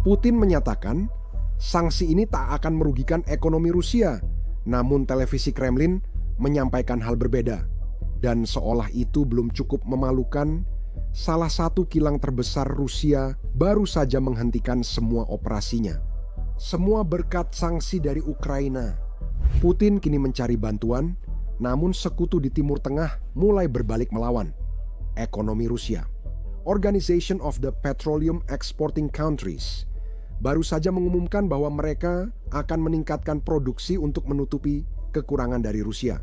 Putin menyatakan sanksi ini tak akan merugikan ekonomi Rusia, namun televisi Kremlin menyampaikan hal berbeda. Dan seolah itu belum cukup memalukan, salah satu kilang terbesar Rusia baru saja menghentikan semua operasinya. Semua berkat sanksi dari Ukraina. Putin kini mencari bantuan, namun sekutu di Timur Tengah mulai berbalik melawan. Ekonomi Rusia, Organization of the Petroleum Exporting Countries, baru saja mengumumkan bahwa mereka akan meningkatkan produksi untuk menutupi kekurangan dari Rusia.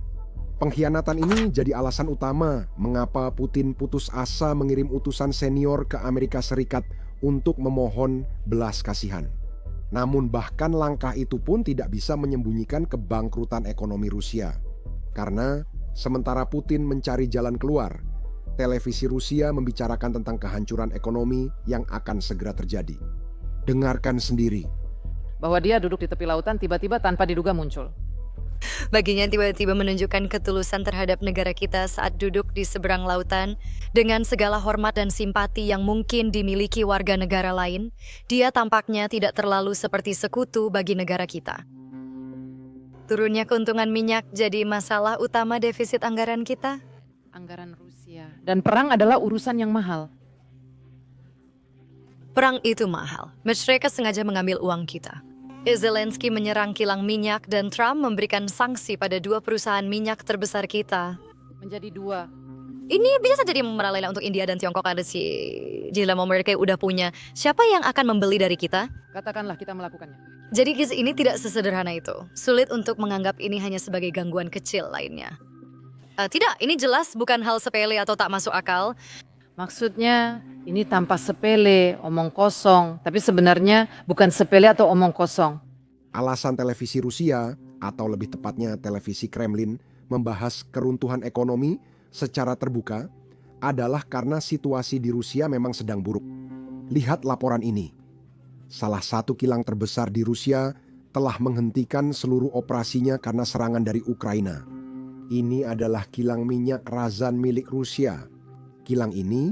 Pengkhianatan ini jadi alasan utama mengapa Putin putus asa mengirim utusan senior ke Amerika Serikat untuk memohon belas kasihan. Namun bahkan langkah itu pun tidak bisa menyembunyikan kebangkrutan ekonomi Rusia. Karena sementara Putin mencari jalan keluar, televisi Rusia membicarakan tentang kehancuran ekonomi yang akan segera terjadi. Dengarkan sendiri. Bahwa dia duduk di tepi lautan tiba-tiba tanpa diduga muncul. Baginya tiba-tiba menunjukkan ketulusan terhadap negara kita saat duduk di seberang lautan dengan segala hormat dan simpati yang mungkin dimiliki warga negara lain. Dia tampaknya tidak terlalu seperti sekutu bagi negara kita. Turunnya keuntungan minyak jadi masalah utama defisit anggaran kita. Anggaran Rusia. Dan perang adalah urusan yang mahal. Perang itu mahal. Mereka sengaja mengambil uang kita. Zelensky menyerang kilang minyak dan Trump memberikan sanksi pada 2 perusahaan minyak terbesar kita. Menjadi 2. Ini bisa jadi meralela untuk India dan Tiongkok ada si jika mereka udah punya. Siapa yang akan membeli dari kita? Katakanlah kita melakukannya. Jadi ini tidak sesederhana itu. Sulit untuk menganggap ini hanya sebagai gangguan kecil lainnya. Tidak, ini jelas bukan hal sepele atau tak masuk akal. Maksudnya ini tampak sepele, omong kosong, tapi sebenarnya bukan sepele atau omong kosong. Alasan televisi Rusia, atau lebih tepatnya televisi Kremlin, membahas keruntuhan ekonomi secara terbuka adalah karena situasi di Rusia memang sedang buruk. Lihat laporan ini. Salah satu kilang terbesar di Rusia telah menghentikan seluruh operasinya karena serangan dari Ukraina. Ini adalah kilang minyak Razan milik Rusia. Kilang ini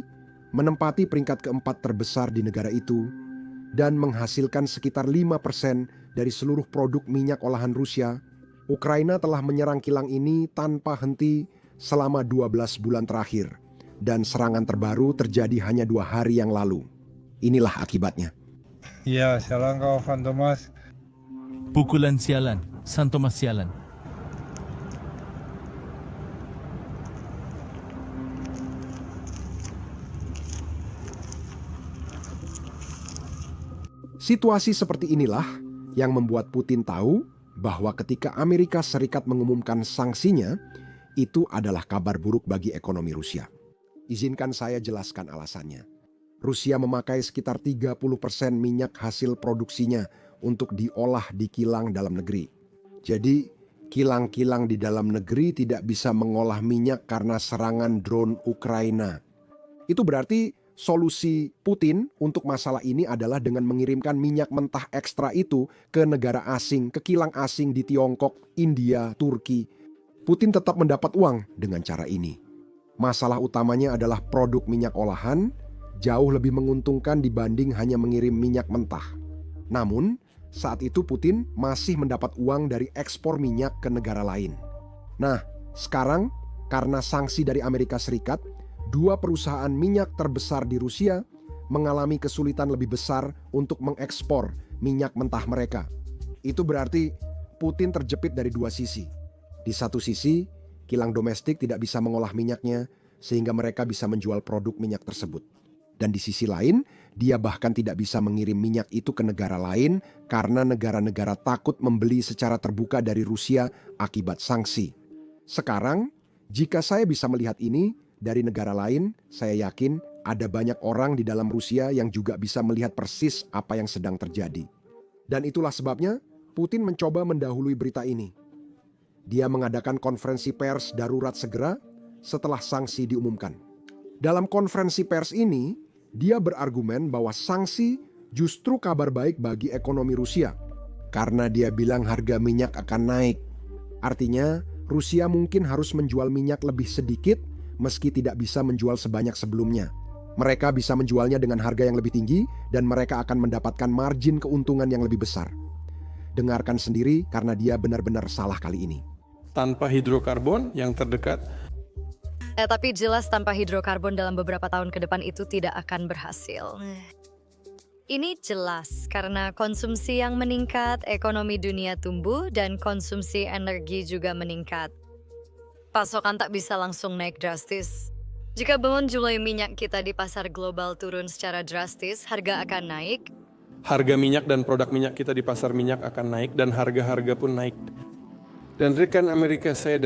menempati peringkat keempat terbesar di negara itu dan menghasilkan sekitar 5% dari seluruh produk minyak olahan Rusia. Ukraina telah menyerang kilang ini tanpa henti selama 12 bulan terakhir dan serangan terbaru terjadi hanya 2 hari yang lalu. Inilah akibatnya. Ya, sialan kau Fantomas. Pukulan sialan, Santomas sialan. Situasi seperti inilah yang membuat Putin tahu bahwa ketika Amerika Serikat mengumumkan sanksinya, itu adalah kabar buruk bagi ekonomi Rusia. Izinkan saya jelaskan alasannya. Rusia memakai sekitar 30% minyak hasil produksinya untuk diolah di kilang dalam negeri. Jadi, kilang-kilang di dalam negeri tidak bisa mengolah minyak karena serangan drone Ukraina. Itu berarti solusi Putin untuk masalah ini adalah dengan mengirimkan minyak mentah ekstra itu ke negara asing, ke kilang asing di Tiongkok, India, Turki. Putin tetap mendapat uang dengan cara ini. Masalah utamanya adalah produk minyak olahan jauh lebih menguntungkan dibanding hanya mengirim minyak mentah. Namun, saat itu Putin masih mendapat uang dari ekspor minyak ke negara lain. Nah, sekarang karena sanksi dari Amerika Serikat, 2 perusahaan minyak terbesar di Rusia mengalami kesulitan lebih besar untuk mengekspor minyak mentah mereka. Itu berarti Putin terjepit dari 2 sisi. Di satu sisi, kilang domestik tidak bisa mengolah minyaknya sehingga mereka bisa menjual produk minyak tersebut. Dan di sisi lain, dia bahkan tidak bisa mengirim minyak itu ke negara lain karena negara-negara takut membeli secara terbuka dari Rusia akibat sanksi. Sekarang, jika saya bisa melihat ini dari negara lain, saya yakin ada banyak orang di dalam Rusia yang juga bisa melihat persis apa yang sedang terjadi. Dan itulah sebabnya Putin mencoba mendahului berita ini. Dia mengadakan konferensi pers darurat segera setelah sanksi diumumkan. Dalam konferensi pers ini, dia berargumen bahwa sanksi justru kabar baik bagi ekonomi Rusia. Karena dia bilang harga minyak akan naik. Artinya, Rusia mungkin harus menjual minyak lebih sedikit meski tidak bisa menjual sebanyak sebelumnya. Mereka bisa menjualnya dengan harga yang lebih tinggi dan mereka akan mendapatkan margin keuntungan yang lebih besar. Dengarkan sendiri karena dia benar-benar salah kali ini. Tanpa hidrokarbon yang terdekat. Tapi jelas tanpa hidrokarbon dalam beberapa tahun ke depan itu tidak akan berhasil. Ini jelas karena konsumsi yang meningkat, ekonomi dunia tumbuh, dan konsumsi energi juga meningkat. Pasokan tak bisa langsung naik drastis. Jika jumlah minyak kita di pasar global turun secara drastis, harga akan naik. Harga minyak dan produk minyak kita di pasar minyak akan naik dan harga-harga pun naik. Dan rekan Amerika saya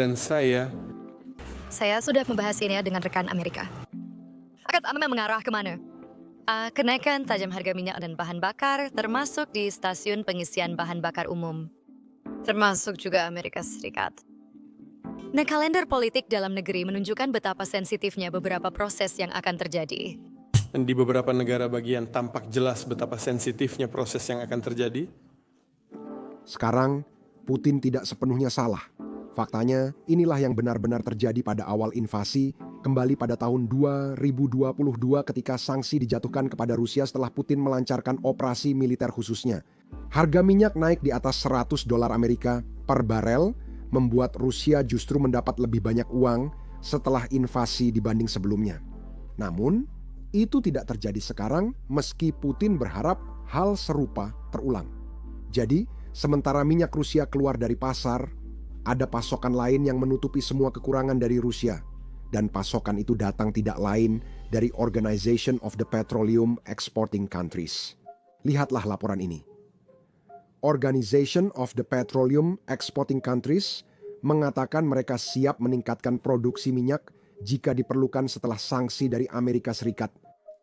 sudah membahas ini dengan rekan Amerika. Akan Anda mengarah kemana? Kenaikan tajam harga minyak dan bahan bakar, termasuk di stasiun pengisian bahan bakar umum. Termasuk juga Amerika Serikat. Nah, kalender politik dalam negeri menunjukkan betapa sensitifnya beberapa proses yang akan terjadi. Dan di beberapa negara bagian tampak jelas betapa sensitifnya proses yang akan terjadi. Sekarang, Putin tidak sepenuhnya salah. Faktanya, inilah yang benar-benar terjadi pada awal invasi, kembali pada tahun 2022 ketika sanksi dijatuhkan kepada Rusia setelah Putin melancarkan operasi militer khususnya. Harga minyak naik di atas $100 Amerika per barel, membuat Rusia justru mendapat lebih banyak uang setelah invasi dibanding sebelumnya. Namun, itu tidak terjadi sekarang meski Putin berharap hal serupa terulang. Jadi, sementara minyak Rusia keluar dari pasar, ada pasokan lain yang menutupi semua kekurangan dari Rusia. Dan pasokan itu datang tidak lain dari Organization of the Petroleum Exporting Countries. Lihatlah laporan ini. Organization of the Petroleum Exporting Countries mengatakan mereka siap meningkatkan produksi minyak jika diperlukan setelah sanksi dari Amerika Serikat.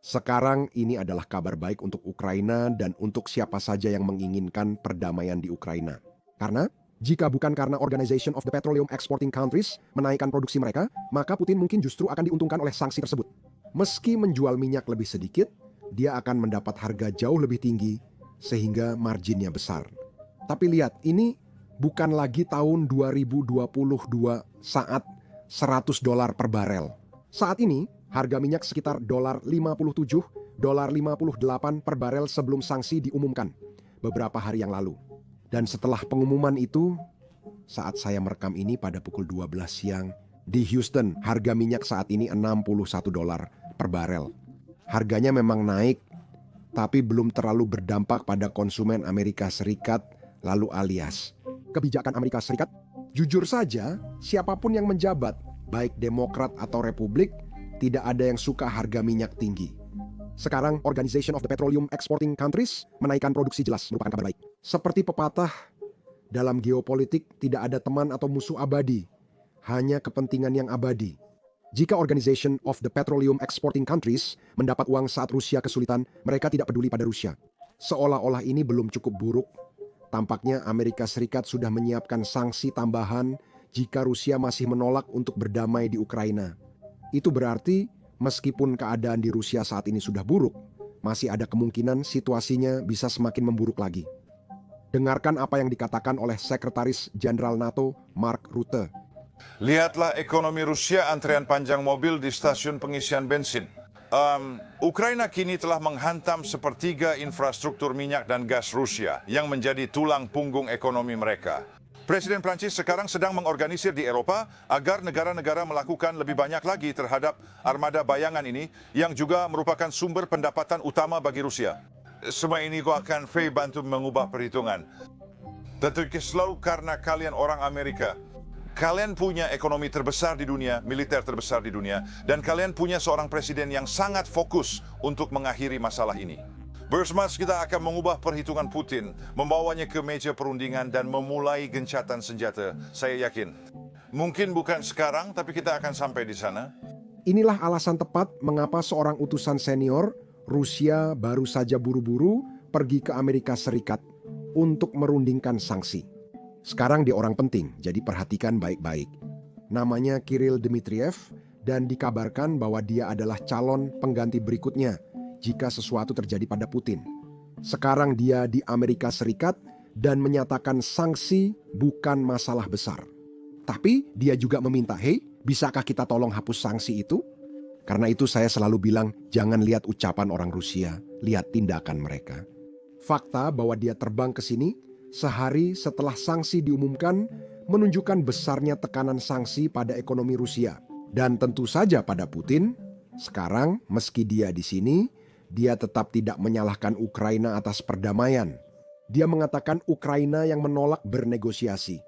Sekarang ini adalah kabar baik untuk Ukraina dan untuk siapa saja yang menginginkan perdamaian di Ukraina. Karena jika bukan karena Organization of the Petroleum Exporting Countries menaikkan produksi mereka, maka Putin mungkin justru akan diuntungkan oleh sanksi tersebut. Meski menjual minyak lebih sedikit, dia akan mendapat harga jauh lebih tinggi sehingga marginnya besar. Tapi lihat, ini bukan lagi tahun 2022 saat $100 per barel. Saat ini, harga minyak sekitar $57, $58 per barel sebelum sanksi diumumkan beberapa hari yang lalu. Dan setelah pengumuman itu, saat saya merekam ini pada pukul 12 siang, di Houston, harga minyak saat ini $61 per barel. Harganya memang naik, tapi belum terlalu berdampak pada konsumen Amerika Serikat, lalu alias kebijakan Amerika Serikat. Jujur saja, siapapun yang menjabat, baik Demokrat atau Republik, tidak ada yang suka harga minyak tinggi. Sekarang, Organization of the Petroleum Exporting Countries menaikkan produksi jelas merupakan kabar baik. Seperti pepatah, dalam geopolitik tidak ada teman atau musuh abadi, hanya kepentingan yang abadi. Jika Organization of the Petroleum Exporting Countries mendapat uang saat Rusia kesulitan, mereka tidak peduli pada Rusia. Seolah-olah ini belum cukup buruk. Tampaknya Amerika Serikat sudah menyiapkan sanksi tambahan jika Rusia masih menolak untuk berdamai di Ukraina. Itu berarti meskipun keadaan di Rusia saat ini sudah buruk, masih ada kemungkinan situasinya bisa semakin memburuk lagi. Dengarkan apa yang dikatakan oleh Sekretaris Jenderal NATO Mark Rutte. Lihatlah ekonomi Rusia, antrean panjang mobil di stasiun pengisian bensin. Ukraina kini telah menghantam sepertiga infrastruktur minyak dan gas Rusia yang menjadi tulang punggung ekonomi mereka. Presiden Prancis sekarang sedang mengorganisir di Eropa agar negara-negara melakukan lebih banyak lagi terhadap armada bayangan ini yang juga merupakan sumber pendapatan utama bagi Rusia. Semua ini kau akan bantu mengubah perhitungan. Tentu selalu karena kalian orang Amerika. Kalian punya ekonomi terbesar di dunia, militer terbesar di dunia, dan kalian punya seorang presiden yang sangat fokus untuk mengakhiri masalah ini. Bersama kita akan mengubah perhitungan Putin, membawanya ke meja perundingan dan memulai gencatan senjata. Saya yakin. Mungkin bukan sekarang, tapi kita akan sampai di sana. Inilah alasan tepat mengapa seorang utusan senior Rusia baru saja buru-buru pergi ke Amerika Serikat untuk merundingkan sanksi. Sekarang dia orang penting, jadi perhatikan baik-baik. Namanya Kirill Dmitriev dan dikabarkan bahwa dia adalah calon pengganti berikutnya jika sesuatu terjadi pada Putin. Sekarang dia di Amerika Serikat dan menyatakan sanksi bukan masalah besar. Tapi dia juga meminta, "Hey, bisakah kita tolong hapus sanksi itu?" Karena itu saya selalu bilang, jangan lihat ucapan orang Rusia, lihat tindakan mereka. Fakta bahwa dia terbang ke sini sehari setelah sanksi diumumkan menunjukkan besarnya tekanan sanksi pada ekonomi Rusia. Dan tentu saja pada Putin, sekarang meski dia di sini, dia tetap tidak menyalahkan Ukraina atas perdamaian. Dia mengatakan Ukraina yang menolak bernegosiasi.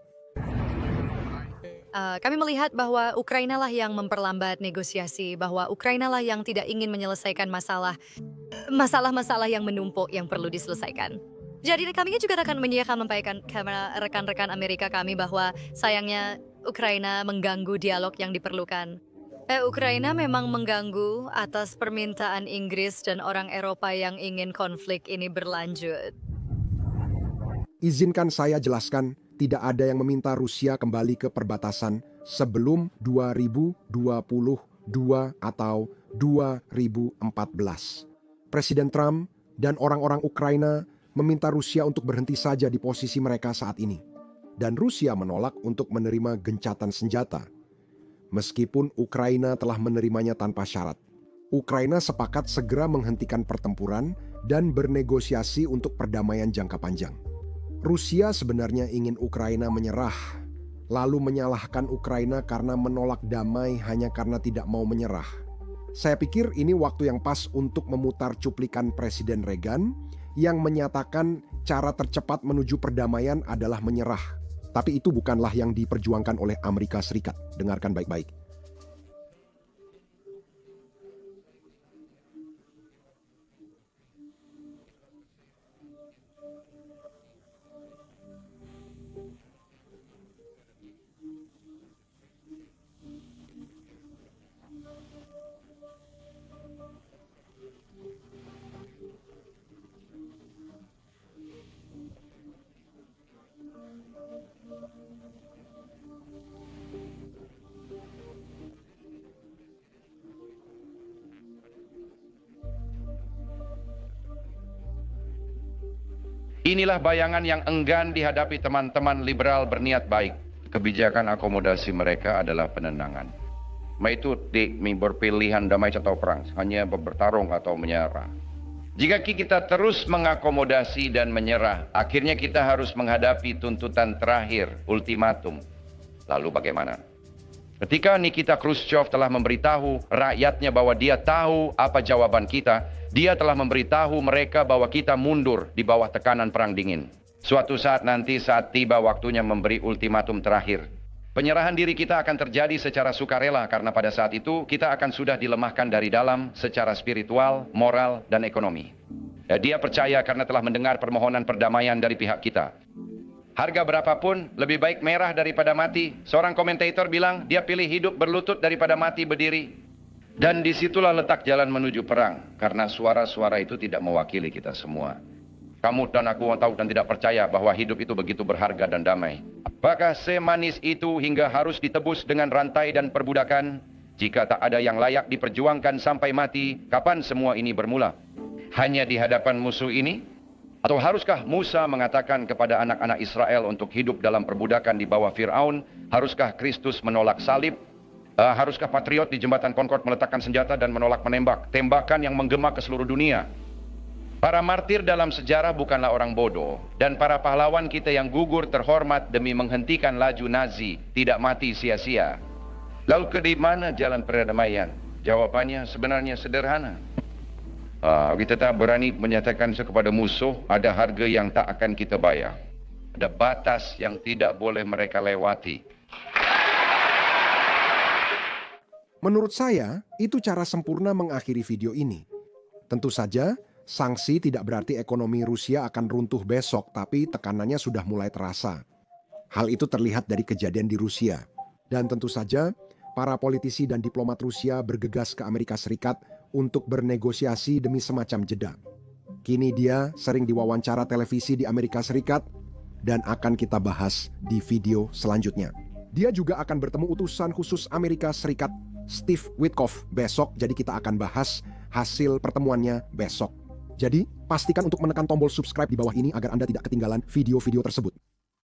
Kami melihat bahwa Ukraina lah yang memperlambat negosiasi, bahwa Ukraina lah yang tidak ingin menyelesaikan masalah-masalah yang menumpuk yang perlu diselesaikan. Jadi kami juga akan menyampaikan kepada rekan-rekan Amerika kami bahwa sayangnya Ukraina mengganggu dialog yang diperlukan. Ukraina memang mengganggu atas permintaan Inggris dan orang Eropa yang ingin konflik ini berlanjut. Izinkan saya jelaskan, tidak ada yang meminta Rusia kembali ke perbatasan sebelum 2022 atau 2014. Presiden Trump dan orang-orang Ukraina meminta Rusia untuk berhenti saja di posisi mereka saat ini. Dan Rusia menolak untuk menerima gencatan senjata. Meskipun Ukraina telah menerimanya tanpa syarat. Ukraina sepakat segera menghentikan pertempuran dan bernegosiasi untuk perdamaian jangka panjang. Rusia sebenarnya ingin Ukraina menyerah, lalu menyalahkan Ukraina karena menolak damai hanya karena tidak mau menyerah. Saya pikir ini waktu yang pas untuk memutar cuplikan Presiden Reagan yang menyatakan cara tercepat menuju perdamaian adalah menyerah. Tapi itu bukanlah yang diperjuangkan oleh Amerika Serikat. Dengarkan baik-baik. Inilah bayangan yang enggan dihadapi teman-teman liberal berniat baik. Kebijakan akomodasi mereka adalah penenangan. Itu berpilihan damai atau perang, hanya bertarung atau menyerah. Jika kita terus mengakomodasi dan menyerah, akhirnya kita harus menghadapi tuntutan terakhir, ultimatum. Lalu bagaimana? Ketika Nikita Khrushchev telah memberitahu rakyatnya bahwa dia tahu apa jawaban kita, dia telah memberitahu mereka bahwa kita mundur di bawah tekanan perang dingin. Suatu saat nanti saat tiba waktunya memberi ultimatum terakhir. Penyerahan diri kita akan terjadi secara sukarela karena pada saat itu kita akan sudah dilemahkan dari dalam secara spiritual, moral, dan ekonomi. Dia percaya karena telah mendengar permohonan perdamaian dari pihak kita. Harga berapapun, lebih baik merah daripada mati. Seorang komentator bilang, dia pilih hidup berlutut daripada mati berdiri. Dan disitulah letak jalan menuju perang. Karena suara-suara itu tidak mewakili kita semua. Kamu dan aku tahu dan tidak percaya bahwa hidup itu begitu berharga dan damai. Apakah semanis itu hingga harus ditebus dengan rantai dan perbudakan? Jika tak ada yang layak diperjuangkan sampai mati, kapan semua ini bermula? Hanya di hadapan musuh ini? Atau haruskah Musa mengatakan kepada anak-anak Israel untuk hidup dalam perbudakan di bawah Fir'aun? Haruskah Kristus menolak salib? Haruskah patriot di jembatan Concord meletakkan senjata dan menolak menembak? Tembakan yang menggema ke seluruh dunia. Para martir dalam sejarah bukanlah orang bodoh. Dan para pahlawan kita yang gugur terhormat demi menghentikan laju Nazi tidak mati sia-sia. Lalu ke mana jalan perdamaian? Jawabannya sebenarnya sederhana. Kita tak berani menyatakan kepada musuh ada harga yang tak akan kita bayar. Ada batas yang tidak boleh mereka lewati. Menurut saya, itu cara sempurna mengakhiri video ini. Tentu saja, sanksi tidak berarti ekonomi Rusia akan runtuh besok, tapi tekanannya sudah mulai terasa. Hal itu terlihat dari kejadian di Rusia. Dan tentu saja, para politisi dan diplomat Rusia bergegas ke Amerika Serikat untuk bernegosiasi demi semacam jeda. Kini dia sering diwawancara televisi di Amerika Serikat dan akan kita bahas di video selanjutnya. Dia juga akan bertemu utusan khusus Amerika Serikat Steve Witkoff besok, jadi kita akan bahas hasil pertemuannya besok. Jadi pastikan untuk menekan tombol subscribe di bawah ini agar Anda tidak ketinggalan video-video tersebut.